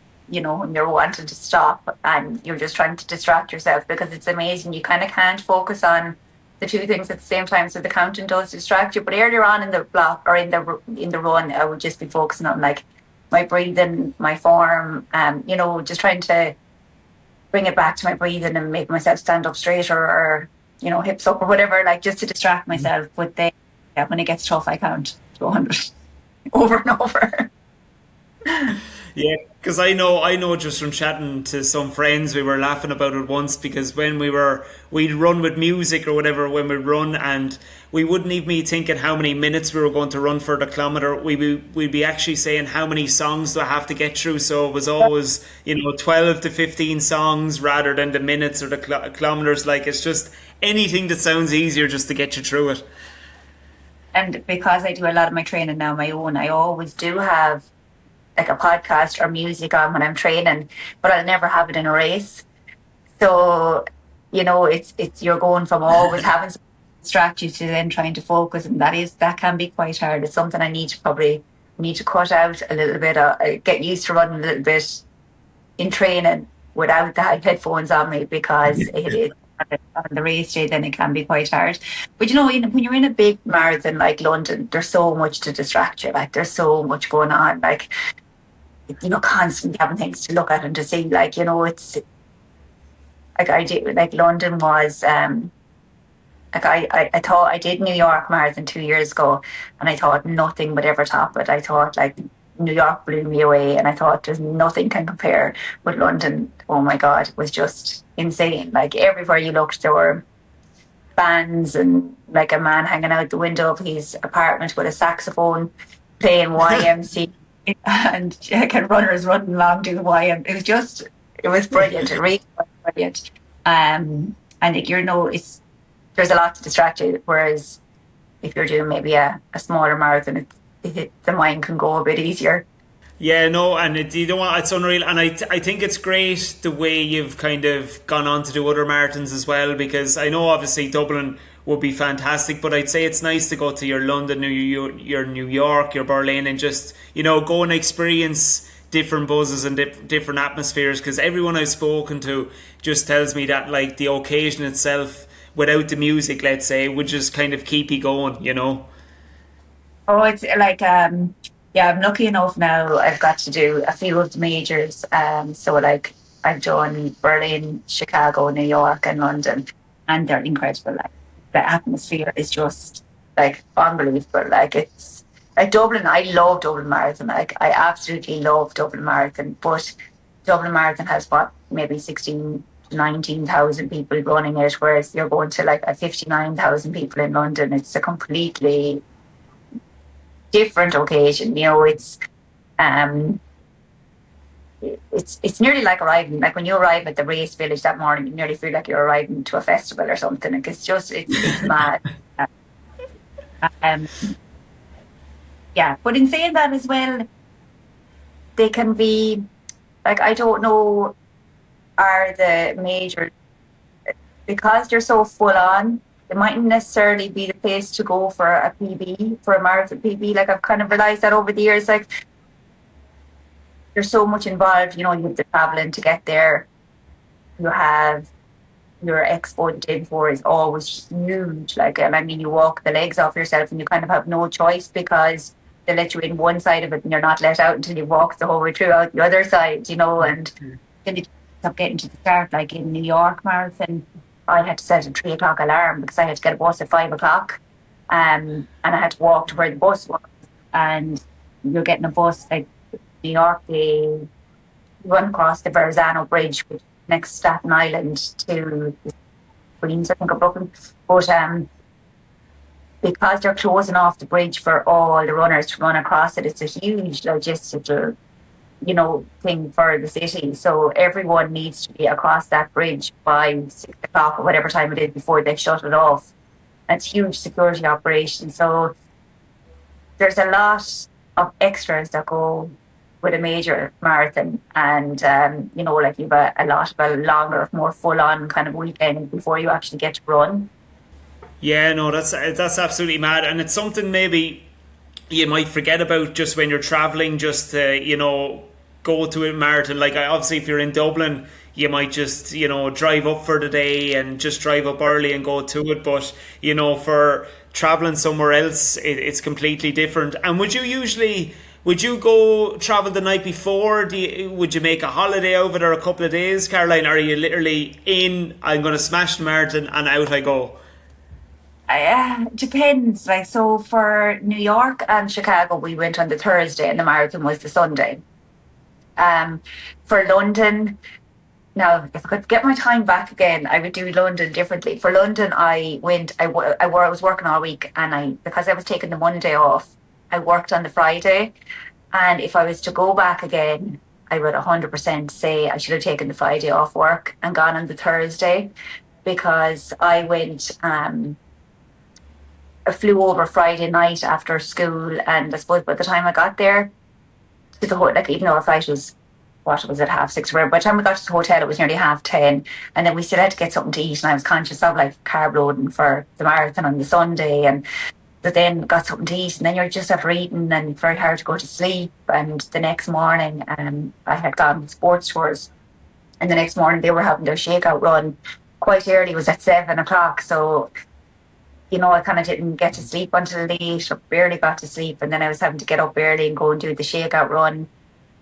wanting to stop and you're just trying to distract yourself, because it's amazing. You kind of can't focus on the two things at the same time. So the counting does distract you. But earlier on in the block, or in the run, I would just be focusing on, like, my breathing, my form, just trying to bring it back to my breathing and make myself stand up straighter, or hips up or whatever, like, just to distract myself. But then, when it gets tough, I count to 100 over and over. Yeah, because I know just from chatting to some friends, we were laughing about it once, because when we'd run with music or whatever when we'd run, and we wouldn't even be thinking how many minutes we were going to run for the kilometre. We'd be actually saying, how many songs do I have to get through? So it was always 12 to 15 songs rather than the minutes or the kilometres. Like, it's just anything that sounds easier just to get you through it. And because I do a lot of my training now my own, I always do have, like, a podcast or music on when I'm training, but I'll never have it in a race. So, it's you're going from always having something to distract you to then trying to focus, and that can be quite hard. It's something I need to cut out a little bit, get used to running a little bit in training without the headphones on me, because on the race day, then it can be quite hard. But when you're in a big marathon like London, there's so much to distract you. Like there's so much going on. Like constantly having things to look at and to see. Like it's like I did. Like London was. Like I thought I did New York Marathon 2 years ago, and I thought nothing would ever top it. I thought like New York blew me away, and I thought there's nothing can compare with London. Oh my God, it was just insane. Like everywhere you looked, there were bands and like a man hanging out the window of his apartment with a saxophone playing YMC and runners running along doing YM. It was brilliant. It really was brilliant. And there's a lot to distract you. Whereas if you're doing maybe a smaller marathon, the mind can go a bit easier. Yeah, no, and it's unreal. And I think it's great the way you've kind of gone on to do other marathons as well, because I know obviously Dublin would be fantastic, but I'd say it's nice to go to your London, your New York, your Berlin, and just, go and experience different buzzes and different atmospheres, because everyone I've spoken to just tells me that like the occasion itself, without the music, let's say, would just kind of keep you going. Oh, it's like yeah, I'm lucky enough now. I've got to do a few of the majors. So like I've done Berlin, Chicago, New York, and London, and they're incredible. Like the atmosphere is just like unbelievable. Like it's like Dublin. I love Dublin Marathon. Like I absolutely love Dublin Marathon. But Dublin Marathon has maybe 16, 19,000 people running it, whereas you're going to like a 59,000 people in London. It's a completely different occasion. It's nearly like arriving, like when you arrive at the race village that morning, you nearly feel like you're arriving to a festival or something. Like it's mad. Yeah, but in saying that as well, they can be like, I don't know, are the major, because they're so full on, it mightn't necessarily be the place to go for a PB, for a marathon PB. Like I've kind of realised that over the years, like there's so much involved. You have the travelling to get there. You have your expo the day before is always huge. Like, I mean, you walk the legs off yourself and you kind of have no choice, because they let you in one side of it and you're not let out until you walk the whole way through out the other side, and then you up getting to the start. Like in New York Marathon, I had to set a 3 o'clock alarm because I had to get a bus at 5 o'clock, and I had to walk to where the bus was. And you're getting a bus like New York, they run across the Verrazano Bridge, which next Staten Island to Queens, I think, or Brooklyn. But because they're closing off the bridge for all the runners to run across it, it's a huge logistical thing for the city. So everyone needs to be across that bridge by 6 o'clock or whatever time it is before they shut it off. It's a huge security operation. So there's a lot of extras that go with a major marathon, and like you've a lot of a longer, more full-on kind of weekend before you actually get to run. Yeah, no, that's absolutely mad, and it's something maybe you might forget about just when you're traveling, just to go to a marathon. Like obviously if you're in Dublin, you might just drive up for the day and just drive up early and go to it, but for traveling somewhere else, it's completely different. And would you go travel the night before? Would you make a holiday out of it, or a couple of days, Caroline? Or are you literally I'm going to smash the marathon and out I go? Depends. Like, so for New York and Chicago, we went on the Thursday and the marathon was the Sunday. For London, now if I could get my time back again, I would do London differently. For London, I was working all week, and because I was taking the Monday off, I worked on the Friday. And if I was to go back again, I would 100% say I should have taken the Friday off work and gone on the Thursday, because I went, I flew over Friday night after school, and I suppose by the time I got there to the hotel, like even though our flight was, what was it, 6:30, by the time we got to the hotel it was nearly 10:30, and then we still had to get something to eat, and I was conscious of like carb loading for the marathon on the Sunday, and but then got something to eat, and then you're just after eating and very hard to go to sleep. And the next morning I had gone to sports tours, and the next morning they were having their shakeout run, quite early. It was at 7 o'clock. So, I kind of didn't get to sleep until late, or barely got to sleep. And then I was having to get up early and go and do the shakeout run.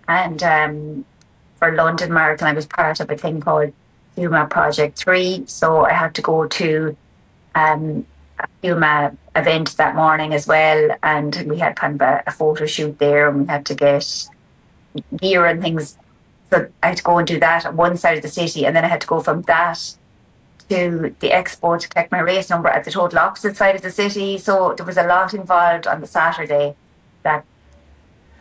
And for London Marathon, I was part of a thing called Puma Project 3. So I had to go to a Puma event that morning as well. And we had kind of a photo shoot there, and we had to get gear and things. So I had to go and do that on one side of the city. And then I had to go from that to the expo to collect my race number at the total opposite side of the city. So there was a lot involved on the Saturday that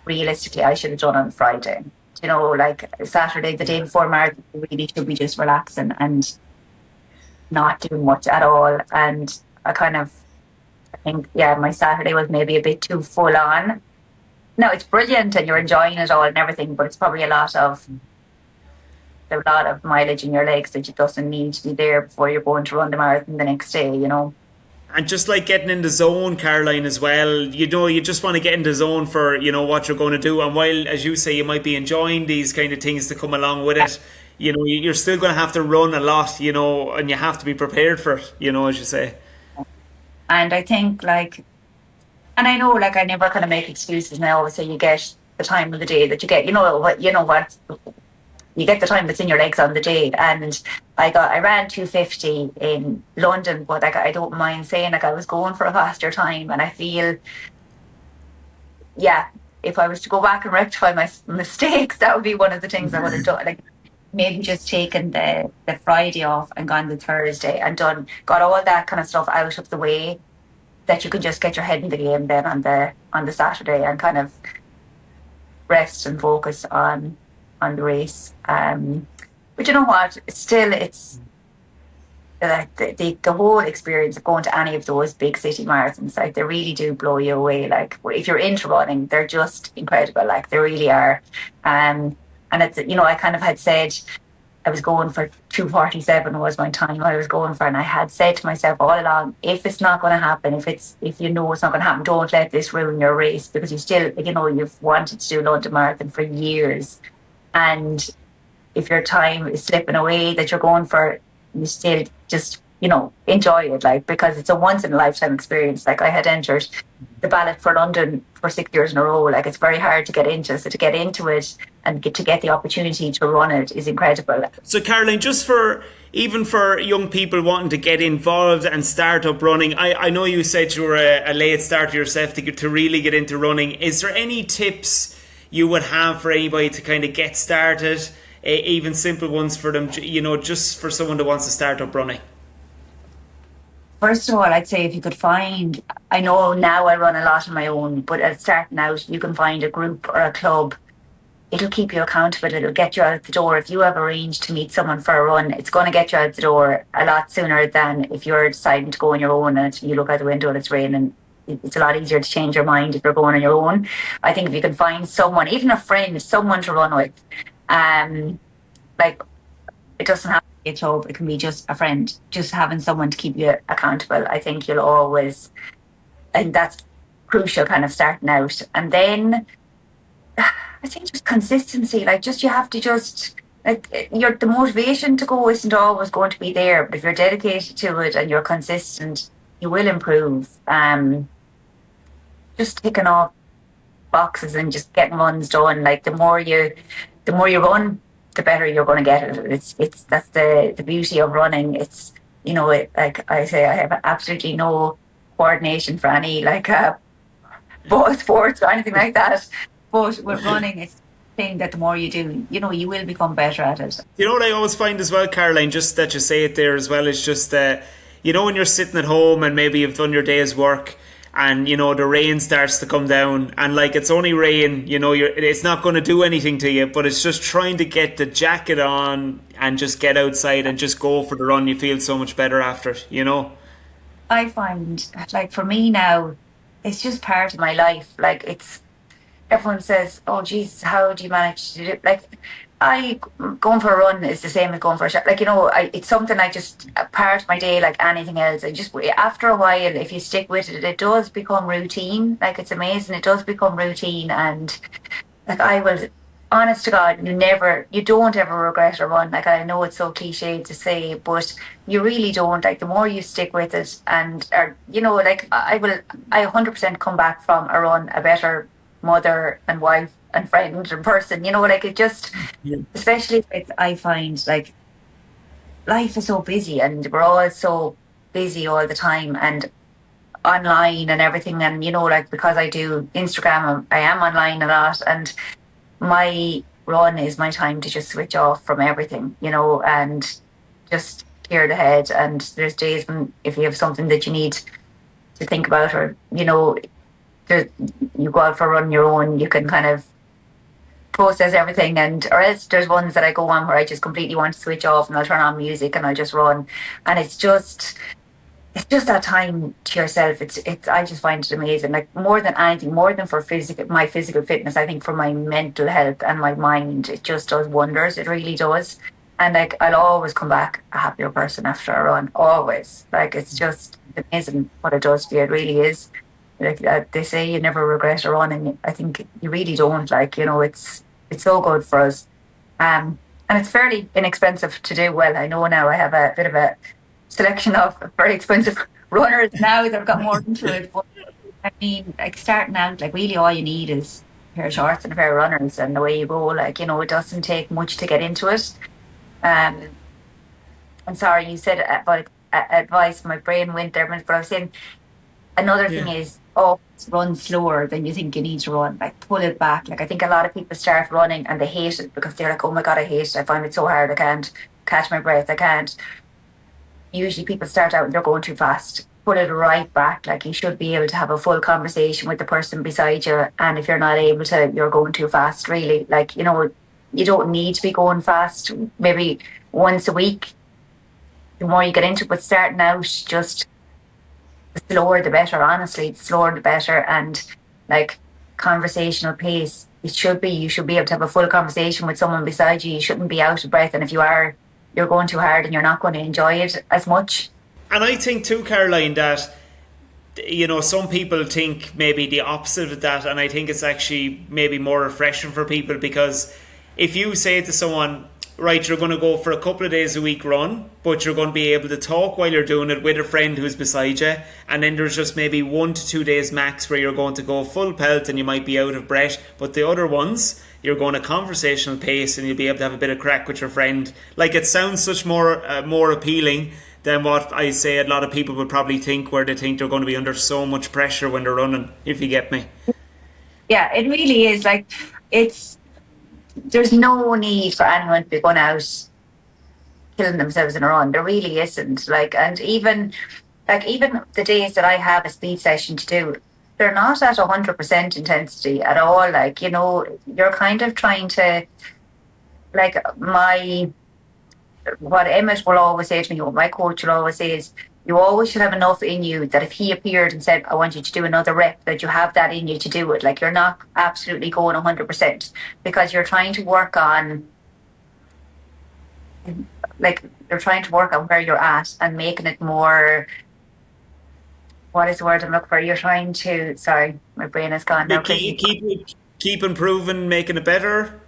realistically I should have done on Friday. Like Saturday, the day before marathon, really should be just relaxing and not doing much at all. And I think, my Saturday was maybe a bit too full on. No, it's brilliant and you're enjoying it all and everything, but it's probably a lot of mileage in your legs that you doesn't need to be there before you're going to run the marathon the next day, And just like getting in the zone, Caroline, as well, you just want to get in the zone for, what you're going to do. And while, as you say, you might be enjoying these kind of things to come along with it, you're still going to have to run a lot, and you have to be prepared for it, as you say. And I think, and I know, I never kind of make excuses, and I always say you get the time of the day that you get, you get the time that's in your legs on the day. And I ran 250 in London, but I don't mind saying I was going for a faster time. And I feel, if I was to go back and rectify my mistakes, that would be one of the things I would have done. Maybe just taken the Friday off and gone the Thursday and got all that kind of stuff out of the way, that you can just get your head in the game then on the Saturday and kind of rest and focus on the race. But you know what? Still, it's the whole experience of going to any of those big city marathons. They really do blow you away. If you're into running, they're just incredible. They really are. And it's, I kind of had said I was going for 2:47 was my time I was going for, and I had said to myself all along, if it's not going to happen, if it's not going to happen, don't let this ruin your race, because you still, you've wanted to do London Marathon for years. And if your time is slipping away that you're going for, you still just, enjoy it, because it's a once in a lifetime experience. I had entered the ballot for London for 6 years in a row. It's very hard to get into. So to get into it and to get the opportunity to run it is incredible. So Caroline, just even for young people wanting to get involved and start up running, I know you said you were a late starter yourself to really get into running. Is there any tips you would have for anybody to kind of get started, even simple ones for them, just for someone that wants to start up running? First of all, I'd say if you could find, I know now I run a lot on my own, but at starting out, you can find a group or a club. It'll keep you accountable. It'll get you out the door. If you have arranged to meet someone for a run, it's going to get you out the door a lot sooner than if you're deciding to go on your own and you look out the window and it's raining. It's a lot easier to change your mind if you're going on your own. I think if you can find someone, even a friend, someone to run with, it doesn't have to be a club, it can be just a friend, just having someone to keep you accountable. I think that's crucial kind of starting out. And then I think just consistency, you have to the motivation to go isn't always going to be there, but if you're dedicated to it and you're consistent, you will improve. Just ticking off boxes and just getting runs done. The more you run, the better you're going to get it. It's that's the beauty of running. It's I say, I have absolutely no coordination for any ball sports or anything like that. But with running, it's the thing that the more you do, you will become better at it. What I always find as well, Caroline, just that you say it there as well, is just when you're sitting at home and maybe you've done your day's work, and the rain starts to come down, and it's only rain, it's not going to do anything to you, but it's just trying to get the jacket on and just get outside and just go for the run. You feel so much better after it, I find for me now, it's just part of my life. It's, everyone says, oh Jesus, how do you manage to do it? Going for a run is the same as going for a shot. It's something I just, a part of my day like anything else. I just, after a while, if you stick with it, it does become routine. It's amazing. It does become routine. And I will honest to God, you don't ever regret a run. Like, I know it's so cliche to say, but you really don't. Like, the more you stick with it, and or like, I 100% come back from a run a better mother and wife and friend and person. Like, it just, especially if I find like life is so busy and we're all so busy all the time and online and everything, and like, because I do Instagram, I am online a lot, and my run is my time to just switch off from everything, and just clear the head. And there's days when, if you have something that you need to think about, or you go out for a run your own, you can kind of process everything. And or else there's ones that I go on where I just completely want to switch off, and I'll turn on music and I'll just run, and it's just that time to yourself. It's I just find it amazing. Like, more than anything, more than for my physical fitness, I think for my mental health and my mind, it just does wonders. It really does. And like, I'll always come back a happier person after a run. Always. Like, it's just amazing what it does for you. It really is. Like, they say you never regret a run, and I think you really don't. Like, it's so good for us. And it's fairly inexpensive to do. Well, I know now I have a bit of a selection of very expensive runners now that have got more into it. But I mean, like, starting out, like, really all you need is a pair of shorts and a pair of runners, and away you go. Like, it doesn't take much to get into it. I'm sorry, you said about advice. My brain went there, but I was saying another thing is, run slower than you think you need to run. Like, pull it back. Like, I think a lot of people start running and they hate it because they're like, oh my God, I hate it. I find it so hard. I can't catch my breath. I can't. Usually people start out and they're going too fast. Put it right back. Like, you should be able to have a full conversation with the person beside you. And if you're not able to, you're going too fast, really. Like, you don't need to be going fast. Maybe once a week, the more you get into it. But starting out, just the slower the better, honestly. The slower the better. And like, conversational pace, you should be able to have a full conversation with someone beside you. You shouldn't be out of breath. And if you are, you're going too hard and you're not going to enjoy it as much. And I think too, Caroline, that some people think maybe the opposite of that, and I think it's actually maybe more refreshing for people, because if you say to someone, right, you're going to go for a couple of days a week run, but you're going to be able to talk while you're doing it with a friend who's beside you, and then there's just maybe 1 to 2 days max where you're going to go full pelt and you might be out of breath, but the other ones, you're going a conversational pace and you'll be able to have a bit of crack with your friend. Like, it sounds such more appealing than what I say a lot of people would probably think, where they think they're going to be under so much pressure when they're running, if you get me. Yeah, it really is. Like, there's no need for anyone to be going out killing themselves in a run. There really isn't. Like, and even the days that I have a speed session to do, they're not at 100% intensity at all. Like, you're kind of trying to, like, what Emmett will always say to me, what my coach will always say is, you always should have enough in you that if he appeared and said, I want you to do another rep, that you have that in you to do it. Like, you're not absolutely going 100%, because you're trying to work on, like, you're trying to work on where you're at and making it more, what is the word I'm looking for? You're trying to, sorry, my brain is gone now. Keep improving, making it better.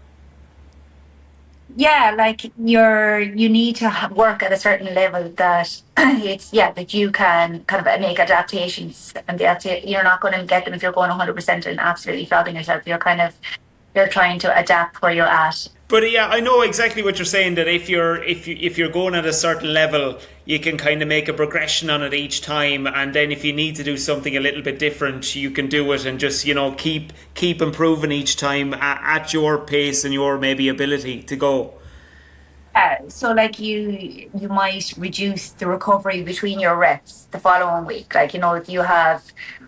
Yeah, like, you need to work at a certain level that that you can kind of make adaptations, and you're not going to get them if you're going 100% and absolutely flogging yourself. You're trying to adapt where you're at. But yeah, I know exactly what you're saying, that if you're going at a certain level, you can kind of make a progression on it each time, and then if you need to do something a little bit different, you can do it, and just keep improving each time at your pace and your maybe ability to go. So like, you might reduce the recovery between your reps the following week. Like, if you have,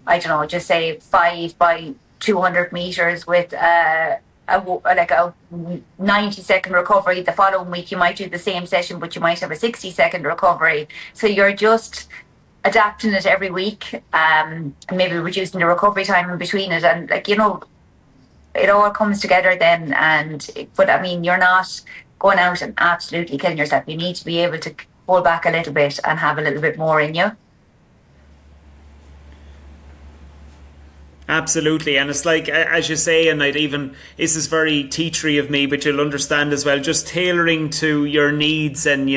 I don't know, just say 5 by 200 meters with a 90-second recovery. The following week you might do the same session, but you might have a 60-second recovery. So you're just adapting it every week, and maybe reducing the recovery time in between it. And like, it all comes together then. But I mean, you're not going out and absolutely killing yourself. You need to be able to pull back a little bit and have a little bit more in you. Absolutely, and it's like as you say, and I'd even this is very teachery of me, but you'll understand as well. Just tailoring to your needs and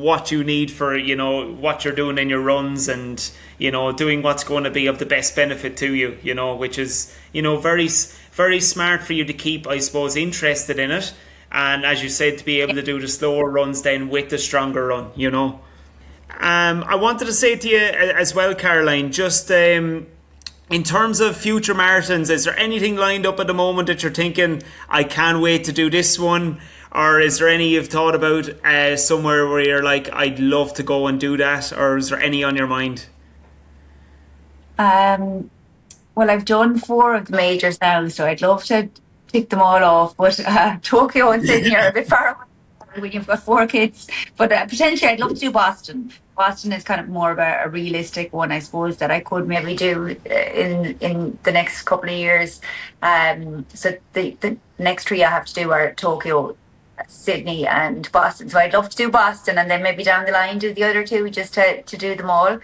what you need for what you're doing in your runs, and doing what's going to be of the best benefit to you. Which is very smart for you to keep, I suppose, interested in it, and as you said, to be able to do the slower runs then with the stronger run. I wanted to say to you as well, Caroline, just. In terms of future marathons, is there anything lined up at the moment that you're thinking, I can't wait to do this one? Or is there any you've thought about somewhere where you're like, I'd love to go and do that? Or is there any on your mind? Well, I've done 4 of the majors now, so I'd love to tick them all off. But Tokyo and Sydney are a bit far away when you've got 4 kids. But potentially, I'd love to do Boston. Boston is kind of more of a realistic one, I suppose, that I could maybe do in the next couple of years. So the next 3 I have to do are Tokyo, Sydney and Boston. So I'd love to do Boston and then maybe down the line do the other 2 just to do them all.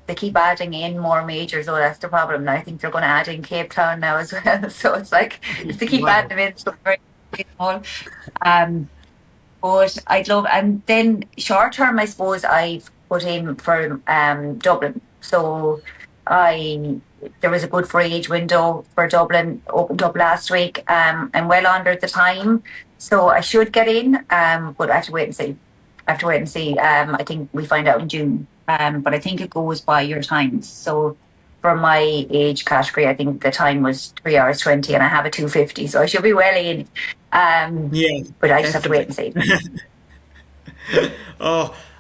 They keep adding in more majors, though that's the problem. And I think they're going to add in Cape Town now as well. So it's like if they keep adding them in, so very small. But I'd love, and then short term, I suppose I've put in for Dublin. So there was a good free age window for Dublin opened up last week. I'm well under the time, so I should get in. But I have to wait and see. I think we find out in June. But I think it goes by your times. So for my age category, I think the time was 3 hours 20, and I have a 2:50, so I should be well in. Yeah, but I just have to wait and see.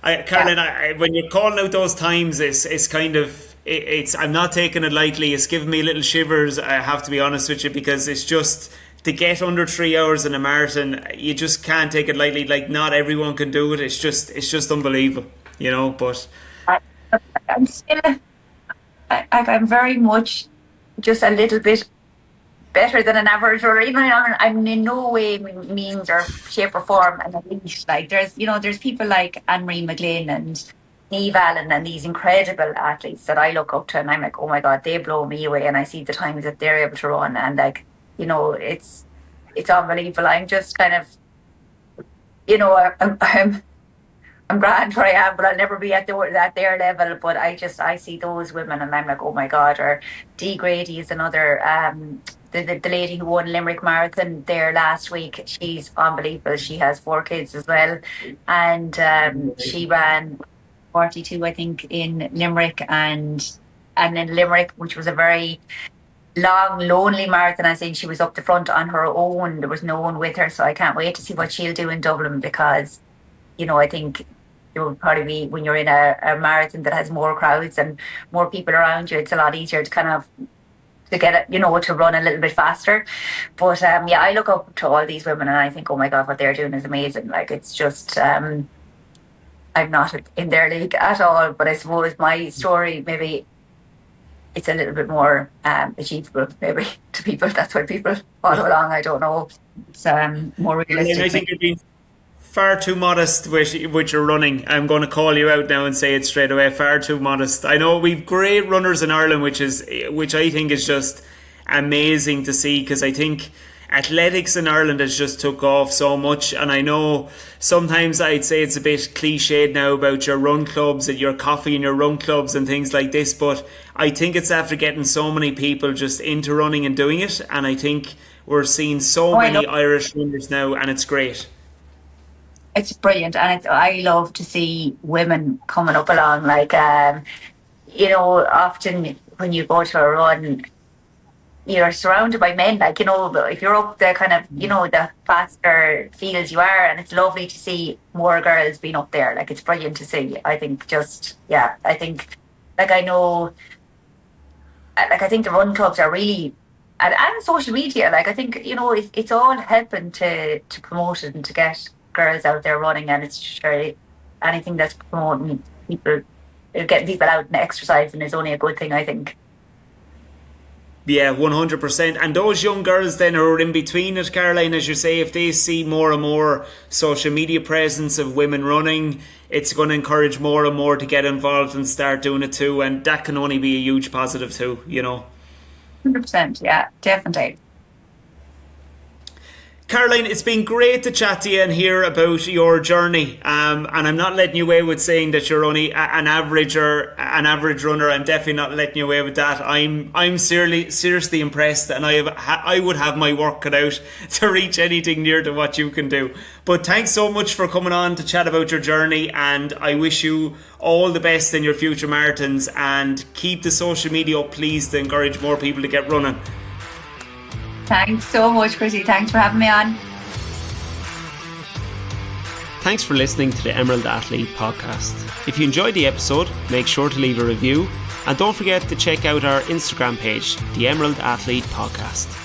Caroline, when you're calling out those times, it's kind of I'm not taking it lightly. It's giving me little shivers. I have to be honest with you, because it's just to get under 3 hours in a marathon, you just can't take it lightly. Like, not everyone can do it. It's just unbelievable, But I'm still, I'm very much just a little bit better than an average, or I'm in no way, means or shape or form an elite. Like there's people like Anne-Marie McGlynn and Niamh Allen and these incredible athletes that I look up to, and I'm like, oh my God, they blow me away, and I see the times that they're able to run, and like, it's unbelievable. I'm just kind of, I'm grand where I am, but I'll never be at their level. But I see those women, and I'm like, oh my God. Or Dee Grady is another, the lady who won Limerick Marathon there last week. She's unbelievable. She has 4 kids as well, and she ran 42, I think, in Limerick, and in Limerick, which was a very long, lonely marathon. I think she was up the front on her own. There was no one with her, so I can't wait to see what she'll do in Dublin, because I think it will probably be, when you're in a marathon that has more crowds and more people around you, it's a lot easier to kind of to get it, to run a little bit faster. But I look up to all these women and I think, oh my God, what they're doing is amazing. Like, it's just, I'm not in their league at all, but I suppose my story, maybe it's a little bit more achievable, maybe, to people. That's why people follow along. I don't know. It's more realistic. I think you're being far too modest with your running. I'm going to call you out now and say it straight away. Far too modest. I know we've great runners in Ireland, which I think is just amazing to see, because I think athletics in Ireland has just took off so much. And I know sometimes I'd say it's a bit cliched now about your run clubs and your coffee and your run clubs and things like this, but I think it's after getting so many people just into running and doing it, and I think we're seeing so many Irish runners now, and it's great. It's brilliant, and I love to see women coming up along. Like, often when you go to a run, you're surrounded by men. Like, if you're up the kind of, the faster fields you are, and it's lovely to see more girls being up there. Like, it's brilliant to see. I think I think, like, I know, like, I think the run clubs are really, and social media, like, I think, it's all helping to promote it and to get girls out there running, and it's sure anything that's promoting people, getting people out and exercising is only a good thing, I think. Yeah, 100%. And those young girls then who are in between it, Caroline, as you say, if they see more and more social media presence of women running, it's going to encourage more and more to get involved and start doing it too, and that can only be a huge positive too, 100%. Yeah, definitely. Caroline, it's been great to chat to you and hear about your journey. And I'm not letting you away with saying that you're only an average runner. I'm definitely not letting you away with that. I'm seriously impressed, and I would have my work cut out to reach anything near to what you can do. But thanks so much for coming on to chat about your journey, and I wish you all the best in your future marathons, and keep the social media up, please, to encourage more people to get running. Thanks so much, Chrissy. Thanks for having me on. Thanks for listening to the Emerald Athlete podcast. If you enjoyed the episode, make sure to leave a review, and don't forget to check out our Instagram page, the Emerald Athlete Podcast.